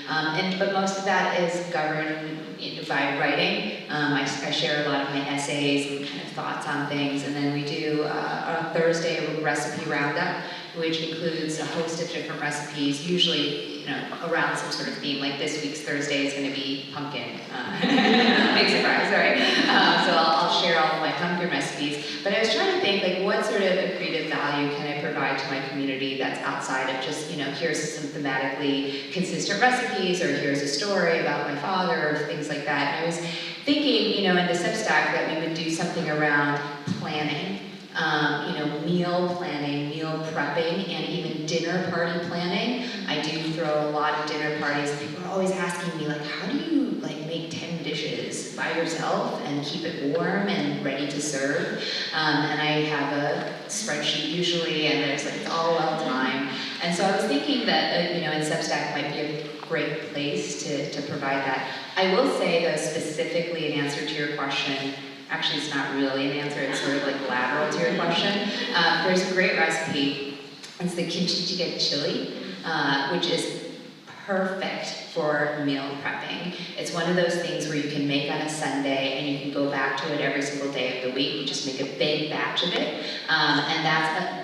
but most of that is governed by writing. I share a lot of my essays and kind of thoughts on things, and then we do on Thursday a recipe roundup, which includes a host of different recipes, usually around some sort of theme. Like this week's Thursday is going to be pumpkin. Big surprise, right? So I'll share all of my pumpkin recipes. But I was trying to think, like, what sort of accretive value can I provide to my community that's outside of just, here's some thematically consistent recipes, or here's a story about my father, or things like that. And I was thinking, in the Substack that we would do something around planning. Meal planning, meal prepping, and even dinner party planning. I do throw a lot of dinner parties, and people are always asking me, like, how do you make 10 dishes by yourself and keep it warm and ready to serve? And I have a spreadsheet usually, and there's it's all well timed. And so I was thinking that in Substack might be a great place to provide that. I will say, though, specifically in answer to your question. Actually, it's not really an answer, it's sort of lateral to your question. There's a great recipe. It's the kimchi jjigae chili, which is perfect for meal prepping. It's one of those things where you can make on a Sunday and you can go back to it every single day of the week. You just make a big batch of it. And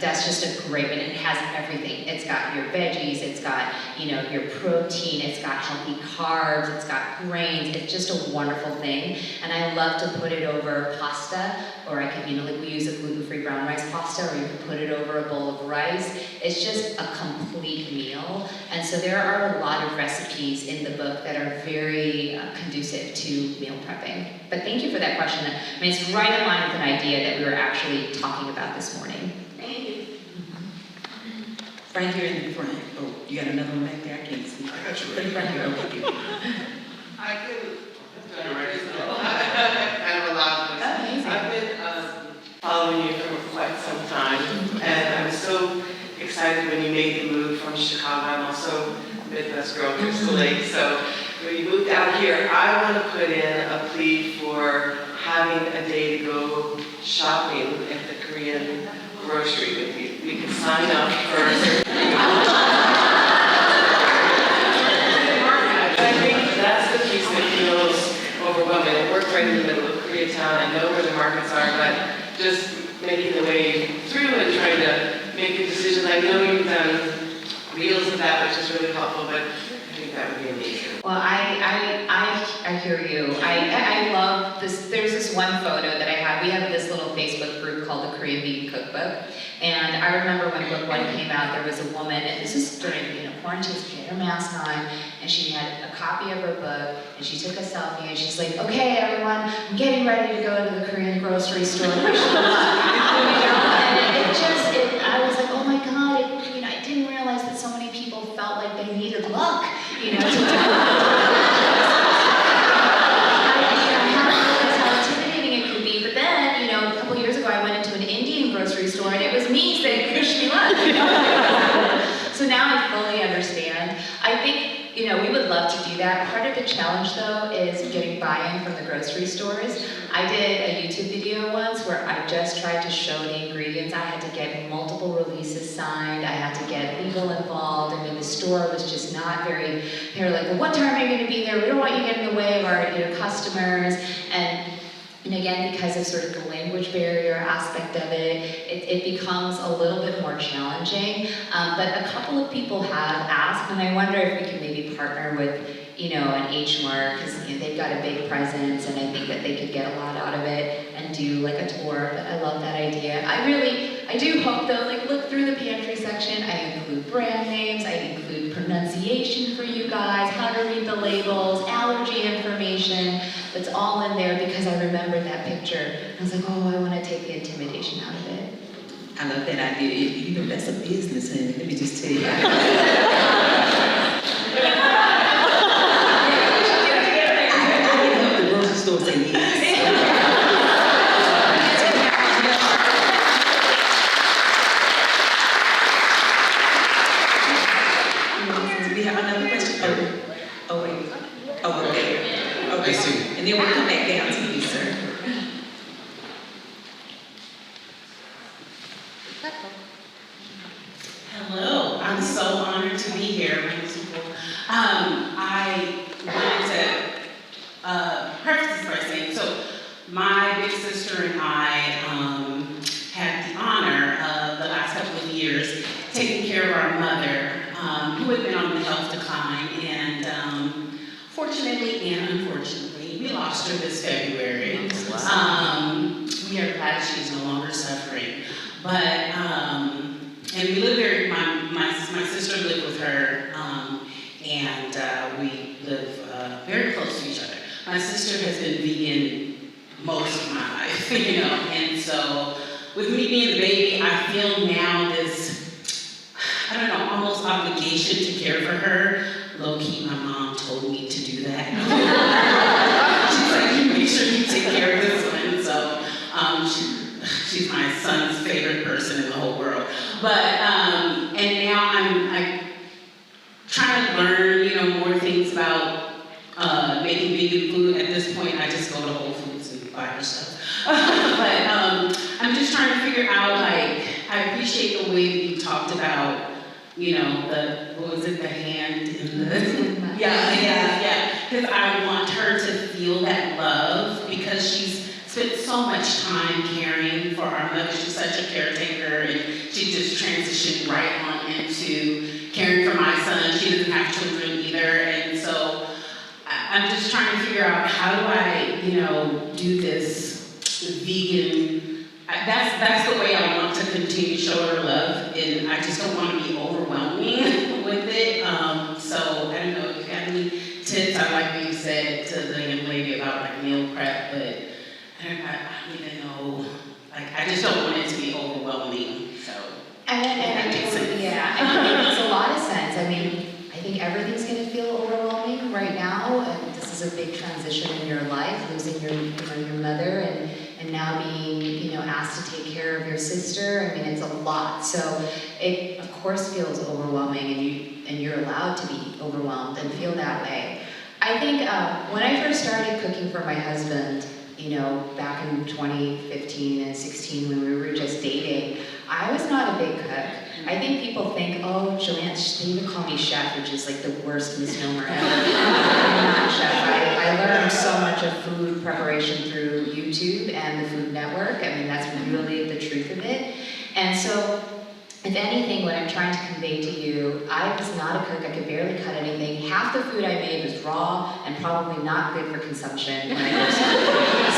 that's just a great one. It has everything. It's got your veggies, it's got your protein, it's got healthy carbs, it's got grains. It's just a wonderful thing. And I love to put it over pasta, or I could, we use a gluten-free brown rice pasta, or you can put it over a bowl of rice. It's just a complete meal. And so there are a lot of recipes in the book that are very conducive to meal prepping. But thank you for that question. I mean, it's right in line with an idea that we were actually talking about this morning. Thank you. Right here in the front. Oh, you got another one back there? I can't see. I got you Put it right here. Okay. I kind of a lot of this. I've been following you for quite some time, and I'm so excited when you made the move from Chicago. I'm also a Midwest girl, Crystal Lake, so when you moved out here, I want to put in a plea for having a day to go shopping at the Korean grocery with you. We can sign up for a certain I think that's the piece that feels overwhelming. I work right in the middle of Koreatown. I know where the markets are, but just making the way through and trying to make a decision. I know you've done reels of that, which is really helpful, but I think that would be amazing. Well, I hear you. I love this. There's this one photo that I have. We have this little Facebook group called the Korean Vegan Cookbook. And I remember when book one came out, there was a woman, and this is during quarantine, she had her mask on, and she had a copy of her book, and she took a selfie, and she's like, okay, everyone, I'm getting ready to go to the Korean grocery store. Wish me luck. And I was like, oh my God, I didn't realize that so many people felt like they needed luck, to I haven't realized how intimidating it could be. But then, a couple years ago, I went into an Indian grocery store, and it was me saying, wish me luck. So now I fully understand. I think, we would love to do that. Part of the challenge, though, is getting buy-in from the grocery stores. I did a YouTube video once where I just tried to show the ingredients. I had to get multiple releases signed. I had to get legal involved. I mean, the store was just not very, they were like, well, what time are you going to be there? We don't want you getting in the way of our customers. And again, because of sort of the language barrier aspect of it becomes a little bit more challenging. But a couple of people have asked, and I wonder if we can maybe partner with, an H Mart, because they've got a big presence, and I think that they could get a lot out of it and do a tour. But I love that idea. I do hope though, look through the pantry section. I include brand names. I include pronunciation for you guys, how to read the labels, allergy information. It's all in there because I remembered that picture. I was like, oh, I want to take the intimidation out of it. I love that idea. That's a business, honey. Let me just tell you. I the grocery store say yes. We have another question. Oh, wait. Oh, okay. Okay. And then we'll come back down to you, sir. I wanted to preface this by saying, so my big sister and I had the honor of the last couple of years taking care of our mother, who had been on the health decline, and fortunately and unfortunately, we lost her this February. We are glad she's no longer suffering, but and we live very. My sister lived with her, and we live very close to each other. My sister has been vegan most of my life, you know, and so with me being the baby, I feel now this, I don't know, almost obligation to care for her. Low-key, my mom told me to do that. She's like, you make sure you take care of this one. So she's my son's favorite person in the whole world. But, and now I'm trying to learn, you know, more things about making vegan food. At this point, I just go to Whole Foods and buy her stuff. But I'm just trying to figure out, like, I appreciate the way that you talked about, you know, what was it, the hand in the, yeah. Because I want her to feel that love, because she's spent so much time caring for our mother. She's such a caretaker, and she just transitioned right on into caring for my son. She doesn't have children either, and so I'm just trying to figure out, how do I, you know, do this vegan. That's the way I want to continue to show her love, and I just don't want to be overwhelming with it. So I don't know if you have any tips. I like what you said to the young lady about like meal prep, but I don't even know. Like, I just don't want it to be overwhelming. So And that makes sense. yeah, I think it makes a lot of sense. I mean, I think everything's going to feel overwhelming right now. And this is a big transition in your life, losing your mother, and now being, you know, asked to take care of your sister. I mean, it's a lot. So it, of course, feels overwhelming, and you're allowed to be overwhelmed and feel that way. I think when I first started cooking for my husband, you know, back in 2015 and 16 when we were just dating, I was not a big cook. I think people think, oh, Joanne, they even call me chef, which is like the worst misnomer ever. I'm not chef. I learned so much of food preparation through YouTube and the Food Network. I mean, that's really the truth of it. And so, if anything, what I'm trying to convey to you, I was not a cook. I could barely cut anything. Half the food I made was raw and probably not good for consumption when I first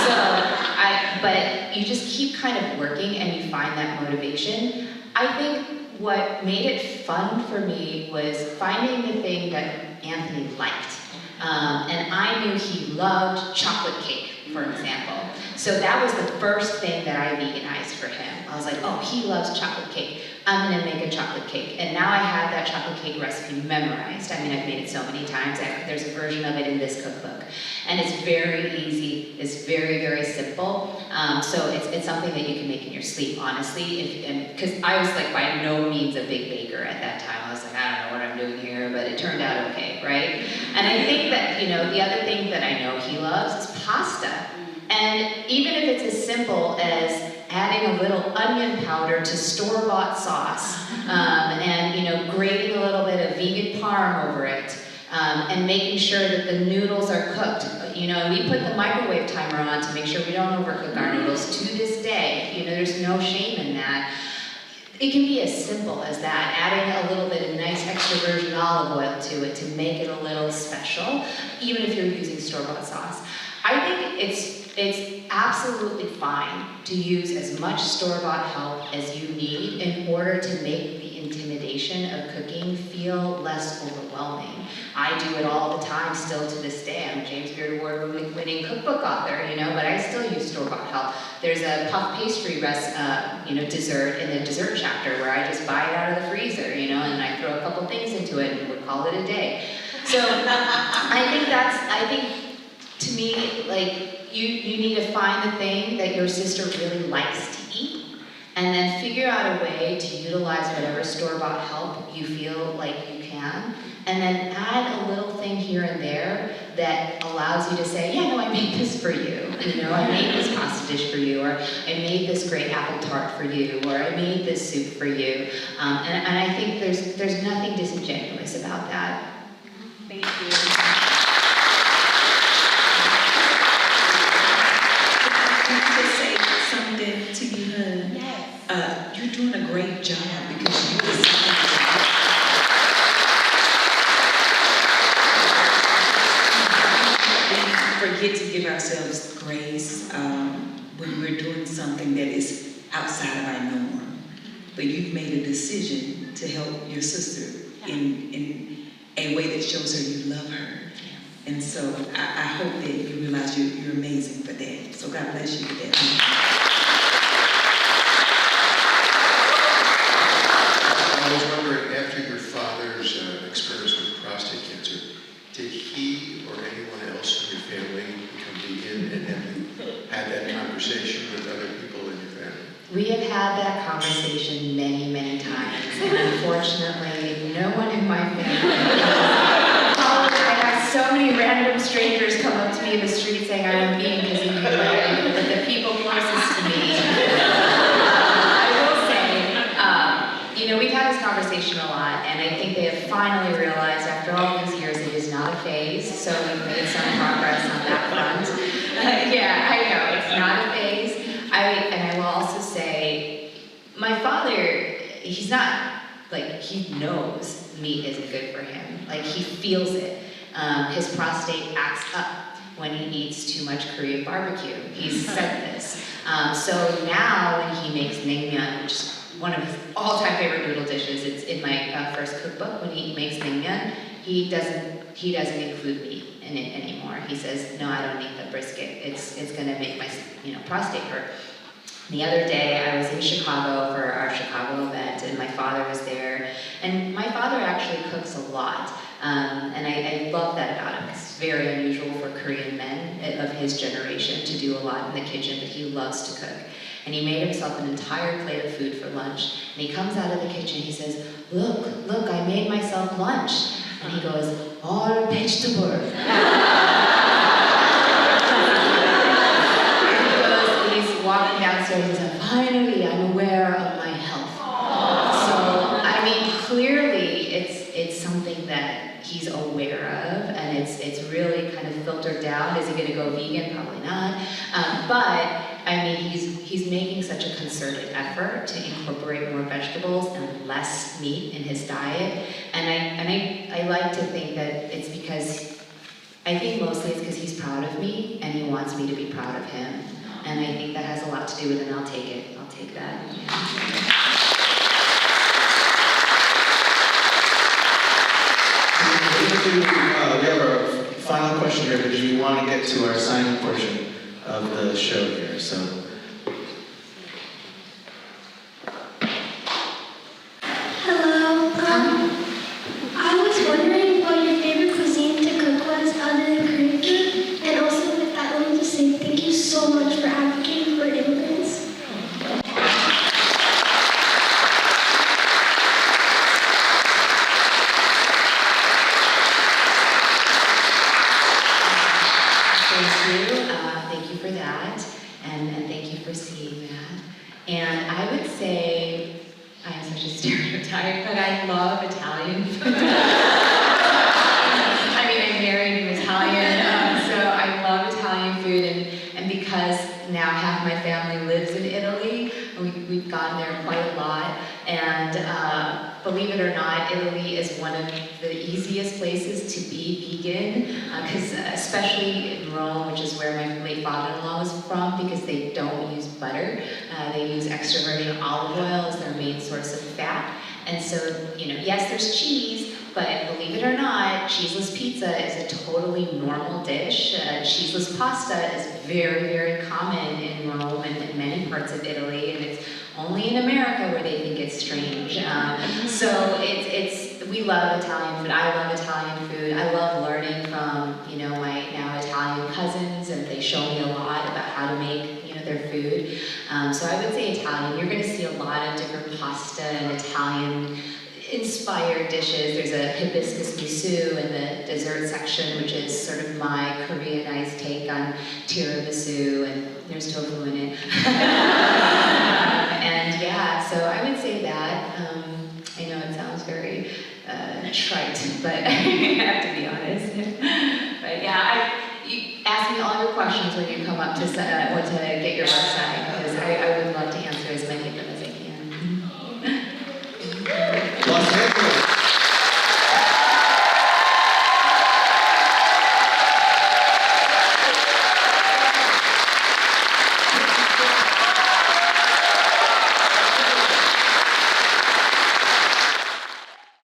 started. But you just keep kind of working and you find that motivation. I think what made it fun for me was finding the thing that Anthony liked. And I knew he loved chocolate cake, for example. So that was the first thing that I veganized for him. I was like, oh, he loves chocolate cake. I'm gonna make a chocolate cake. And now I have that chocolate cake recipe memorized. I mean, I've made it so many times. There's a version of it in this cookbook. And it's very easy. It's very, very simple. So it's something that you can make in your sleep, honestly. Because I was like by no means a big baker at that time. I was like, I don't know what I'm doing here, but it turned out okay, right? And I think that, you know, the other thing that I know he loves is pasta. And even if it's as simple as adding a little onion powder to store-bought sauce, and, you know, grating a little bit of vegan parm over it, and making sure that the noodles are cooked. You know, we put the microwave timer on to make sure we don't overcook our noodles. To this day, you know, there's no shame in that. It can be as simple as that, adding a little bit of nice extra virgin olive oil to it to make it a little special, even if you're using store-bought sauce. I think it's absolutely fine to use as much store-bought help as you need in order to make the intimidation of cooking feel less overwhelming. I do it all the time still to this day. I'm a James Beard Award-winning cookbook author, you know, but I still use store-bought help. There's a puff pastry dessert in the dessert chapter where I just buy it out of the freezer, you know, and I throw a couple things into it and would call it a day. So I think to me, like, you need to find the thing that your sister really likes to eat, and then figure out a way to utilize whatever store-bought help you feel like you can, and then add a little thing here and there that allows you to say, yeah, no, I made this for you. You know, I made this pasta dish for you, or I made this great apple tart for you, or I made this soup for you. And I think there's nothing disingenuous about that. Thank you. Can I just say something to you, hun? Yes. You're doing a great job because you decided we forget to give ourselves grace when we're doing something that is outside of our norm. But you've made a decision to help your sister in a way that shows her you love her. And so I hope that you realize you're amazing for that. So God bless you for that. I was wondering, after your father's experience with prostate cancer, did he or anyone else in your family become vegan, and have you had that conversation with other people in your family? We have had that conversation many, many times, and unfortunately, no one in my family. I have so many random strangers come up to me in the street saying I'm vegan because of you, but the people closest to me. I will say, we've had this conversation a lot, and I think they have finally realized after all these years it is not a phase, so we've made some progress on that front. Yeah, I know, it's not a phase. And I will also say, my father, he's not, he knows meat isn't good for him. He feels it. His prostate acts up when he eats too much Korean barbecue. He's said this. So now when he makes naengmyeon, which is one of his all-time favorite noodle dishes, it's in my first cookbook, when he makes naengmyeon, he doesn't include meat in it anymore. He says, no, I don't eat the brisket. It's gonna make my prostate hurt. The other day, I was in Chicago for our Chicago event, and my father was there. And my father actually cooks a lot, and I love that about him. It's very unusual for Korean men of his generation to do a lot in the kitchen, but he loves to cook. And he made himself an entire plate of food for lunch. And he comes out of the kitchen, he says, look, I made myself lunch. And he goes, all vegetable. Walking downstairs and said, finally, I'm aware of my health. So, clearly, it's something that he's aware of, and it's really kind of filtered down. Is he going to go vegan? Probably not. But he's making such a concerted effort to incorporate more vegetables and less meat in his diet. And I like to think that it's because, I think mostly it's because he's proud of me, and he wants me to be proud of him. And I think that has a lot to do with it, and I'll take it. I'll take that. We have our final question here, because we want to get to our signing portion of the show here. So. Hello. I was wondering what your favorite cuisine to cook was other than Korean food, and also with that, let me just say thank you so much for advocating for immigrants. Thank you for that, and thank you for seeing that. And I would say, I am such a stereotype, but I love Italian food. I married an Italian, so I love Italian food, and because now half my family lives in Italy, we've gone there quite a lot, and believe it or not, Italy is one of the easiest places to be vegan, because especially in Rome, which is where my late father-in-law was from, because they don't use butter. They use extra virgin olive oil as their main source of fat. And so, yes, there's cheese, but believe it or not, cheeseless pizza is a totally normal dish. Cheeseless pasta is very, very common in Rome and in many parts of Italy, and it's only in America where they think it's strange. So we love Italian food. I love Italian food. I love learning from, my now Italian cousins, and they show me a lot about how to make, their food. So I would say Italian. You're going to see a lot of different pasta and Italian inspired dishes. There's a hibiscus miso in the dessert section, which is sort of my Koreanized take on tiramisu, and there's tofu in it. And yeah, so I would say that. I know it sounds very trite, but I have to be honest. But yeah, you ask me all your questions when you come up to get your website.